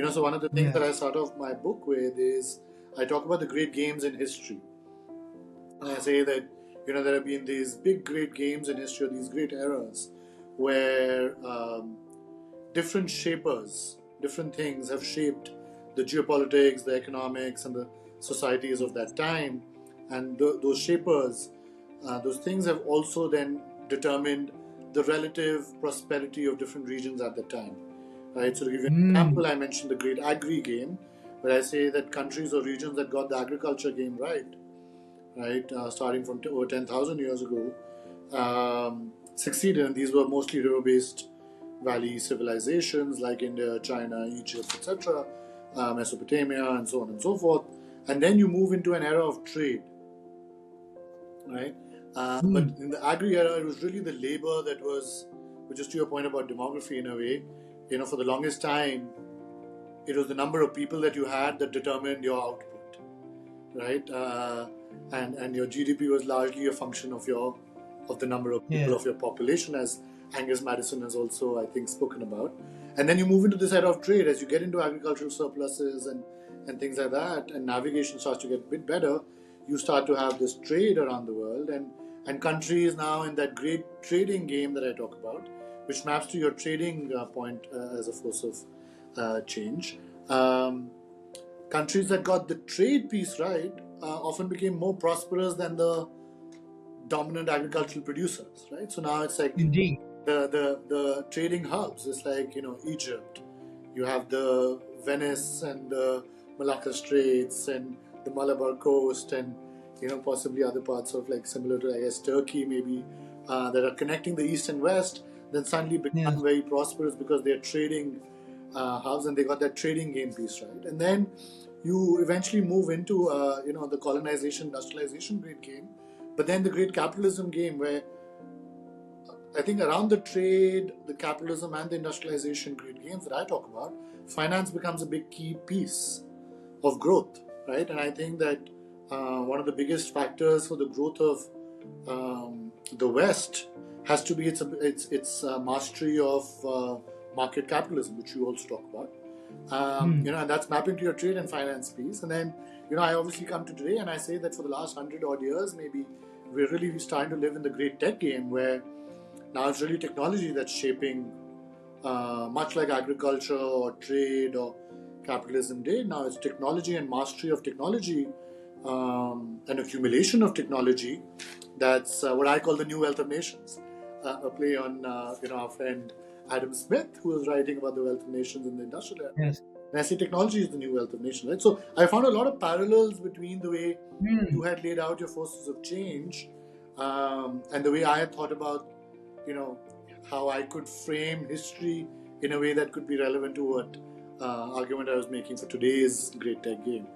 So one of the things Yeah. that I start off my book with is I talk about the great games in history. And I say that, there have been these big, great games in history, these great eras, where different shapers, different things have shaped the geopolitics, the economics, and the societies of that time. And those shapers, those things have also then determined the relative prosperity of different regions at the time. Right? So, to give you an Mm. example, I mentioned the great agri game, where I say that countries or regions that got the agriculture game right, starting from over 10,000 years ago, succeeded. And these were mostly river based valley civilizations like India, China, Egypt, etc., Mesopotamia, and so on and so forth. And then you move into an era of trade, right? But Mm. in the agri era, it was really the labor that was, which is to your point about demography in a way, for the longest time, it was the number of people that you had that determined your output, right? And your GDP was largely a function of the number of people Yeah. of your population, as Angus Madison has also, I think, spoken about. And then you move into this era of trade as you get into agricultural surpluses and things like that, and navigation starts to get a bit better. You start to have this trade around the world, and countries now in that great trading game that I talk about, which maps to your trading point as a force of change. Countries that got the trade piece right often became more prosperous than the dominant agricultural producers, right? So now it's like Indeed. the trading hubs. It's like Egypt. You have the Venice and the Malacca Straits and the Malabar Coast and possibly other parts of like similar to I guess Turkey maybe that are connecting the east and west. Then suddenly become Yes. very prosperous because they're trading hubs and they got that trading game piece right. And then you eventually move into the colonization industrialization great game, but then the great capitalism game where I think around the trade, the capitalism, and the industrialization great games that I talk about, finance becomes a big key piece of growth, right? And I think that one of the biggest factors for the growth of the West has to be its mastery of market capitalism, which you also talk about. Mm. And that's mapping to your trade and finance piece. And then, I obviously come to today and I say that for the last 100 odd years, maybe we're really starting to live in the great tech game where now it's really technology that's shaping, much like agriculture or trade or capitalism did. Now it's technology and mastery of technology and accumulation of technology. That's what I call the new wealth of nations. A play on our friend Adam Smith, who was writing about the wealth of nations in the industrial era. Yes. And I say technology is the new wealth of nations, right? So I found a lot of parallels between the way Mm. you had laid out your forces of change and the way I had thought about, you know, how I could frame history in a way that could be relevant to what argument I was making for today's great tech game.